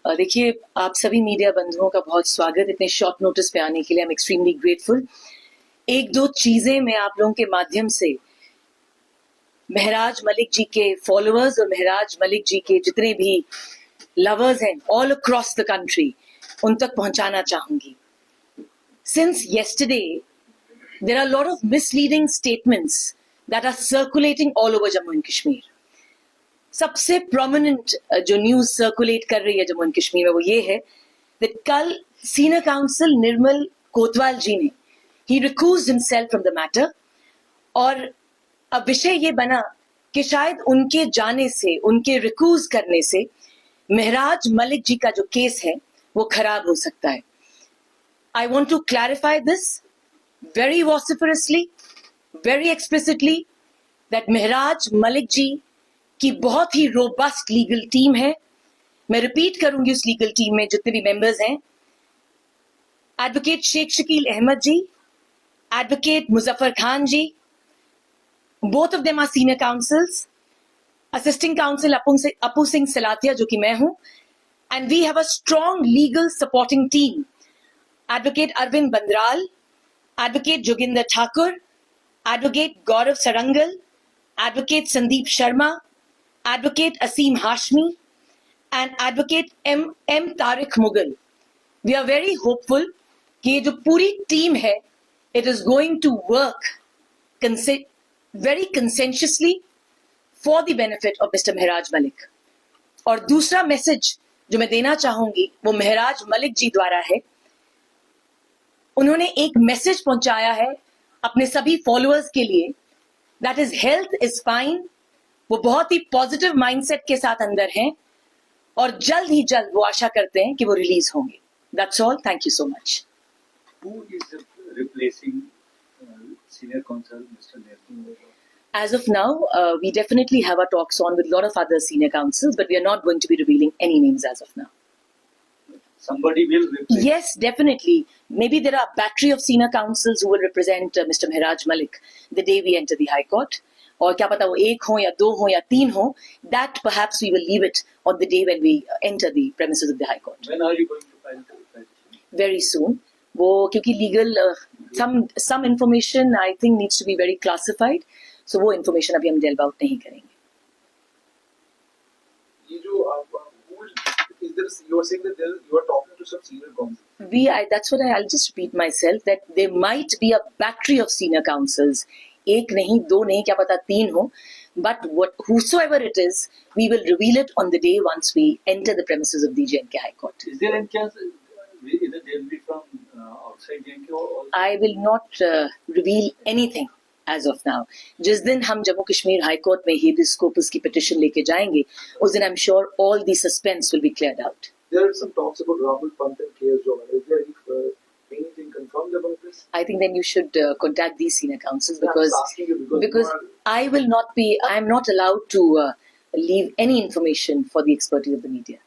देखिए, आप सभी मीडिया बंधुओं का बहुत स्वागत इतने शॉर्ट नोटिस पे आने के लिए। I am extremely grateful. एक दो चीजें मैं आप लोगों के माध्यम से महराज मलिक जी के फॉलोअर्स और महराज मलिक जी के जितने भी लवर्स हैं ऑल अक्रॉस द कंट्री उन तक पहुंचाना चाहूंगी। Since yesterday there are a lot of misleading statements that are circulating all over Jammu and Kashmir. सबसे प्रोमिनेंट जो न्यूज सर्कुलेट कर रही है जम्मू एंड कश्मीर में वो ये है कि कल सीनियर काउंसिल निर्मल कोतवाल जी ने ही रिक्यूज्ड हिमसेल्फ फ्रॉम द मैटर और अब विषय ये बना कि शायद उनके जाने से, उनके रिक्यूज करने से महराज मलिक जी का जो केस है वो खराब हो सकता है। I want to clarify this very vociferously, very explicitly that Mehraj Malik ji की बहुत ही रोबस्ट लीगल टीम है। मैं रिपीट करूंगी उस लीगल टीम में जितने भी मेंबर्स हैं, advocate Sheikh Shakeel Ahmed ji, advocate Muzaffar Khan ji, both of them are senior counsels, assisting counsel Apu Singh Salathia जो कि मैं हूं, and we have a strong legal supporting team, advocate Arvind Bandral, Advocate Joginder Thakur, Advocate Gaurav Sarangal, Advocate Sandeep Sharma, Advocate Aseem Hashmi, and Advocate M. Tariq Mughal. We are very hopeful कि ये जो पूरी team है, it is going to work very conscientiously for the benefit of Mr. Mehraj Malik. और दूसरा message जो मैं देना चाहूंगी वो महराज मलिक जी द्वारा है। उन्होंने एक मैसेज पहुंचाया है अपने सभी फॉलोअर्स के लिए, that is health is fine. वो बहुत ही पॉजिटिव माइंडसेट के साथ अंदर हैं और जल्द ही जल्द वो आशा करते हैं कि वो रिलीज होंगे। That's all, thank you so much. Who is replacing senior counsel Mr. Nermal? As of now, we definitely have our talks on with a lot of other senior counsels, but we are not going to be revealing any names as of now. Somebody will replace. Yes, definitely. Maybe there are a battery of senior counsels who will represent Mr. Mehraj Malik the day we enter the High Court. और क्या पता वो एक हो या दो हो या तीन हो, that perhaps we will leave it on the day when we enter the premises of the High Court. When are you going to file the petition? Very soon. वो क्योंकि legal some information I think needs to be very classified, so वो information अभी हम delve out नहीं करेंगे। ये जो you are saying that you are talking to some senior counsel. That's what I'll just repeat myself that there might be a battery of senior counsels. एक नहीं, दो नहीं, क्या पता तीन हो. But whosoever it is, we will reveal it on the day once we enter the premises of the J&K High Court. Is there any chance either they will be from outside J&K or also? I will not reveal anything as of now. जिस दिन हम Jammu Kashmir high court में habeas corpus की petition लेके जाएंगे, उस दिन I'm sure all the suspense will be cleared out. There are some talks about Rahul Pant and K.S. Jogan. Is there anything confirmed about this? I think then you should contact these senior counsels I'm because just asking you because I will not be. I am not allowed to leave any information for the expertise of the media.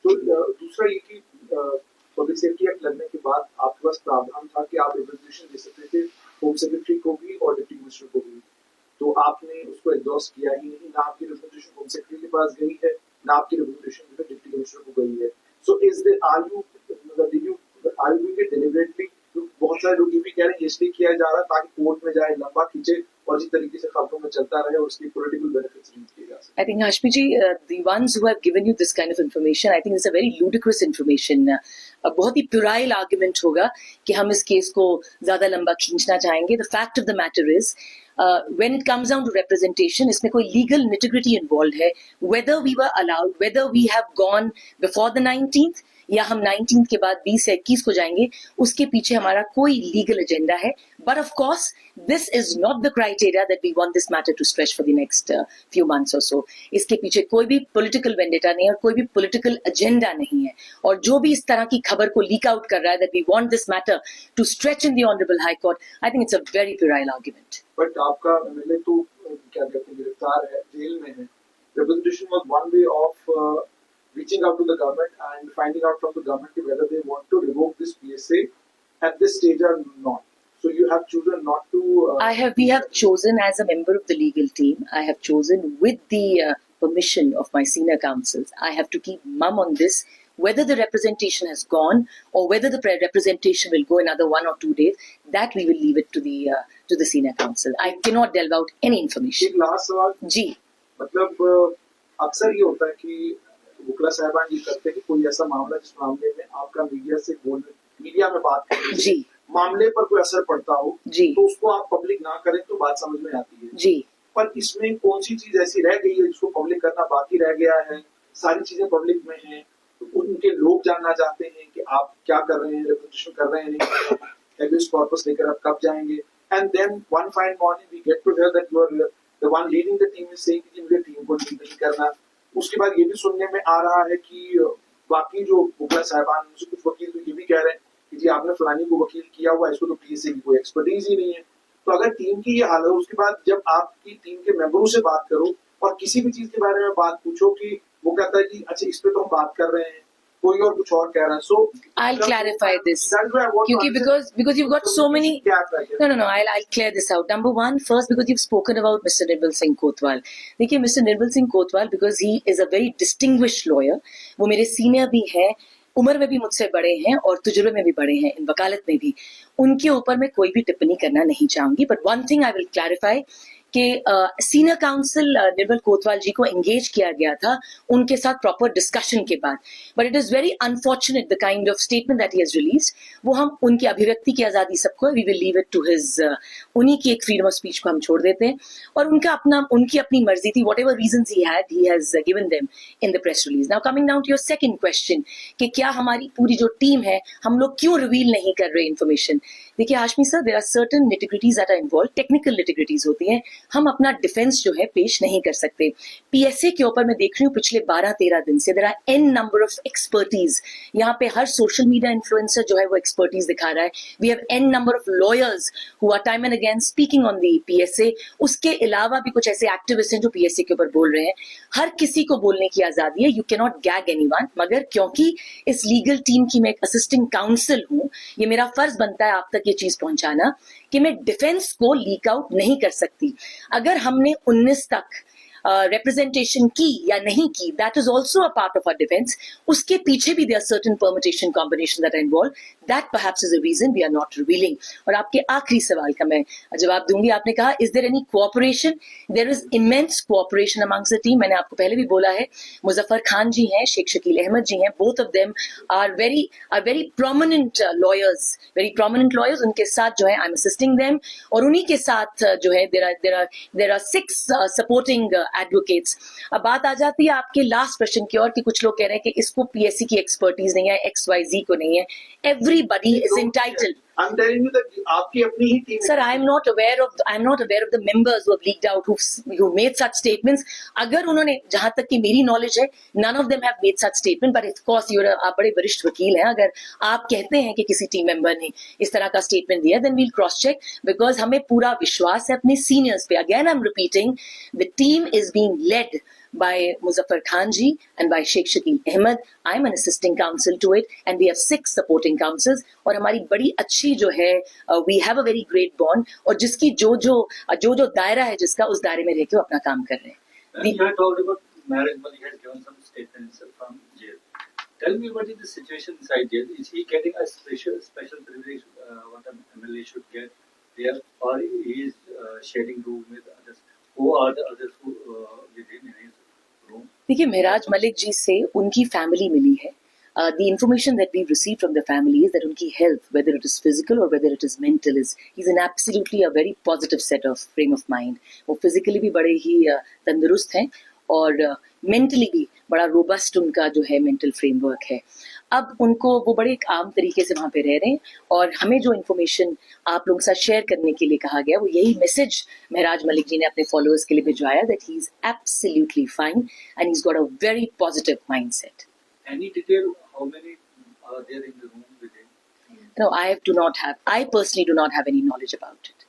तो दूसरा ये कि public safety act लगने के बाद आपके पास प्रावधान था कि आप रिप्रेजेंटेशन दे सकते थे होम सेक्रेटरी को भी और डिप्टी मिनिस्टर को भी, तो आपने उसको एग्जॉस्ट किया ही नहीं। ना आपकी रिप्रेजेंटेशन होम सेक्रेटरी के पास गई है, ना आपकी रिप्रेजेंटेशन डिप्टी कमिश्नर को गई है। So is there are you doing it deliberately? बहुत सारे लोग ये भी कह रहे हैं इसलिए किया जा रहा है ताकि कोर्ट में जाए, लंबा खींचे और जिस तरीके से खबरों में चलता रहे और उसकी पॉलिटिकल बेनिफिट्स रीच किए जा सके। I think Hashmi ji, the ones who have given you this kind of information, I think it's a very ludicrous information. बहुत ही puerile argument होगा कि हम इस केस को ज्यादा लंबा खींचना चाहेंगे। The fact of the matter is, when it comes down to representation, इसमें कोई legal nitty-gritty involved है. Whether we were allowed, whether we have gone before the 19th या हम 19th के बाद 20 से 21 को जाएंगे, उसके पीछे हमारा कोई लीगल एजेंडा है। But of course, this is not the criteria that we want this matter to stretch for the next few months or so. इसके पीछे कोई भी political vendetta नहीं है और कोई भी political agenda नहीं है। और जो भी इस तरह की खबर को leak out कर रहा है that we want this matter to stretch in the Honorable High Court, I think it's a very puerile argument. But आपका MLA तो क्या कहते हैं गिरफ्तार है, जेल में है। Representation was one way of reaching out to the government and finding out from the government whether they want to revoke this PSA at this stage or not. So you have chosen not to. We have chosen as a member of the legal team. I have chosen with the permission of my senior counsels. I have to keep mum on this Whether the representation has gone or whether the representation will go another 1 or 2 days, that we will leave it to the senior council. I cannot delve out any information. एक last सवाल, जी, मतलब अक्सर ये होता है कि बुकला साहबान ये करते हैं कि कोई ऐसा मामला जिस मामले में आपका मीडिया में बात करें, जी, मामले पर कोई असर पड़ता हो, जी, तो उसको आप पब्लिक ना करें तो बात समझ में आती है। जी। पर इसमें कौन सी चीज ऐसी रह गई है जिसको पब्लिक करना बाकी रह गया है? सारी चीजें पब्लिक में हैं, तो उनके लोग जानना चाहते हैं कि आप क्या कर रहे हैं, रिप्रेजेंटेशन कर रहे हैं, नहीं कर रहे हैं, एविडेंस कॉर्पस लेकर आप कब जाएंगे। And then one fine morning we get to hear that you are the one leading the team is saying कि मुझे टीम को लीड नहीं करना। उसके बाद ये भी सुनने में आ रहा है कि बाकी जो बुकला साहिबान, मुझे कुछ वकील तो ये भी कह रहे हैं कि जी आपने फलानी को वकील किया हुआ है, इसको तो पीएसए की कोई एक्सपर्टीज ही नहीं है। तो अगर टीम की ये हालत है, उसके बाद जब आपकी टीम के मेंबरों से बात करो और किसी भी चीज के बारे में बात पूछो कि वो कहता है कि अच्छा इस पे तो हम बात कर रहे हैं, कोई और कुछ और कह रहा है। सो I'll clarify this. क्योंकि because you've got so many. No. I'll clear this out. Number one, first because you've spoken about Mr. Nirbal Singh Kotwal. देखिए Mr. Nirbal Singh Kotwal, because he is a very distinguished lawyer. वो मेरे senior भी हैं, उम्र में भी मुझसे बड़े हैं और तजुर्बे में भी बड़े हैं, इन वकालत में भी। उनके ऊपर मैं कोई भी टिप्पणी करना नहीं चाहूंगी। But one thing I will clarify कि सीनियर काउंसिल निर्मल कोतवाल जी को एंगेज किया गया था उनके साथ प्रॉपर डिस्कशन के बाद। But it is very unfortunate the kind of statement that he has released. वो हम उनकी अभिव्यक्ति की आजादी सबको, we will leave it to his, उन्हीं की एक फ्रीडम ऑफ स्पीच को हम छोड़ देते हैं और उनकी अपनी मर्जी थी। Whatever reasons he has given them in the press release. Now coming down to your second question कि क्या हमारी पूरी जो टीम है हम लोग क्यों रिवील नहीं कर रहे इन्फॉर्मेशन। देखिए Hashmi sir, there are certain nitty-gritties that are involve, technical nitty-gritties होती हैं, हम अपना डिफेंस जो है पेश नहीं कर सकते। पीएसए के ऊपर मैं देख रही हूँ पिछले 12-13 दिन से there are an number of expertise. यहाँ पे हर सोशल मीडिया इन्फ्लुएंसर जो है वो एक्सपर्टीज दिखा रहा है। We have an number of lawyers who are time and again speaking on the PSA. उसके अलावा भी कुछ ऐसे एक्टिविस्ट हैं जो पीएसए के ऊपर बोल रहे हैं। हर किसी को बोलने की आजादी है, you can not gag anyone. मगर क्योंकि इस लीगल टीम की मैं एक असिस्टेंट काउंसिल हूँ, ये मेरा फर्ज बनता है आप तक ये चीज पहुंचाना कि मैं डिफेंस को लीक आउट नहीं कर सकती। अगर हमने 19 तक representation की या नहीं की, that is also a part of our defense. उसके पीछे भी there are certain permutation combinations that are involved. That perhaps is a reason we are not revealing. और आपके आखिरी सवाल का मैं जवाब दूंगी। आपने कहा is there any cooperation? There is immense cooperation amongst the team. मैंने आपको पहले भी बोला है, मुजफ्फर खान जी हैं, शेख शकील अहमद जी हैं, both of them are very prominent lawyers, very prominent lawyers. उनके साथ जो है I'm assisting them और उन्हीं के साथ जो है there are 6 supporting एडवोकेट्स। अब बात आ जाती है आपके लास्ट प्रश्न की ओर कि कुछ लोग कह रहे हैं कि इसको पीएससी की एक्सपर्टीज नहीं है, XYZ को नहीं है। Everybody is entitled. I'm telling you that आपकी अपनी ही team. Sir, I'm not aware of the members who have leaked out, who made such statements. अगर उन्होंने, जहां तक कि मेरी नॉलेज है, none of them have made such statement. But of course, आप बड़े वरिष्ठ वकील हैं, अगर आप कहते हैं कि किसी टीम मेंबर ने इस तरह का स्टेटमेंट दिया, then we'll cross check because हमें पूरा विश्वास है अपने सीनियर्स पे। Again, I'm repeating, the team is being led by Muzaffar Khan ji and by Sheikh Shakil Ahmed. I'm an assisting counsel to it and we have 6 supporting counsels और हमारी बड़ी अच्छी जो है we have a very great bond और जिसकी जो दायरा है जिसका, उस दायरे में रह के वो अपना काम कर रहे हैं। And you had talked about Maharaj Malik has given some statements from jail. Tell me what is the situation inside jail? Is he getting a special privilege what an MLA should get there, or he is sharing room with others? Who are the others who within his room? देखिए मेहराज मलिक जी से उनकी family मिली है। The information that we've received from the family is that उनकी health, whether it is physical or whether it is mental, he's in absolutely a very positive set of frame of mind. वो physically भी बड़े ही तंदुरुस्त हैं और mentally भी बड़ा robust उनका जो है मेंटल फ्रेमवर्क है। अब उनको वो बड़े एक आम तरीके से वहाँ पे रह रहे हैं और हमें जो इन्फॉर्मेशन आप लोगों के साथ शेयर करने के लिए कहा गया वो यही मैसेज मेहराज मलिक जी ने अपने फॉलोअर्स के लिए भिजवाया that he is absolutely fine and he is got a very positive mindset. Any detail how many are there in the room with him? No, I personally do not have any knowledge about it.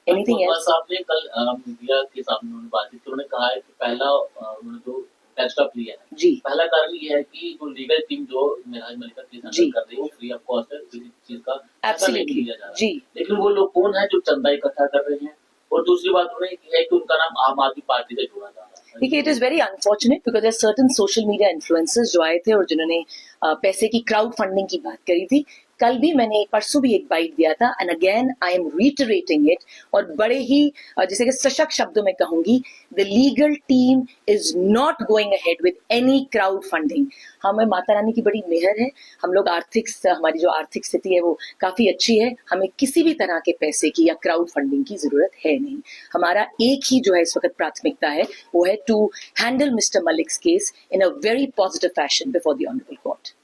Anything else? आपने कल media के सामने उन्होंने बातचीत की, उन्होंने कहा है कि पहला उन्होंने जो फैसला लिया है जी, पहला कारण ये है कि जो लीगल टीम जो मेहराज मलिक का केस हैंडल कर रही है वो फ्री ऑफ कॉस्ट है, किसी चीज का पैसा नहीं एब्सोल्युटली लिया जा रहा है। जी। लेकिन वो लोग कौन है जो चंदा इकट्ठा कर रहे हैं और दूसरी बात उन्होंने है कि उनका नाम आम आदमी पार्टी से जोड़ा जा रहा है। देखिए, it is very unfortunate because there certain social media influencers जो आए थे और जिन्होंने पैसे की क्राउड फंडिंग की बात करी थी। कल भी मैंने परसों भी एक बाइट दिया था and again I am reiterating it और बड़े ही जैसे कि सशक्त शब्दों में कहूंगी, the legal team is not going ahead with any crowd funding. हमें माता रानी की बड़ी मेहर है, हम लोग हमारी जो आर्थिक स्थिति है वो काफी अच्छी है, हमें किसी भी तरह के पैसे की या क्राउड फंडिंग की जरूरत है नहीं। हमारा एक ही जो है इस वक्त प्राथमिकता है वो है to handle Mr Malik's case in a very positive fashion before the honourable court.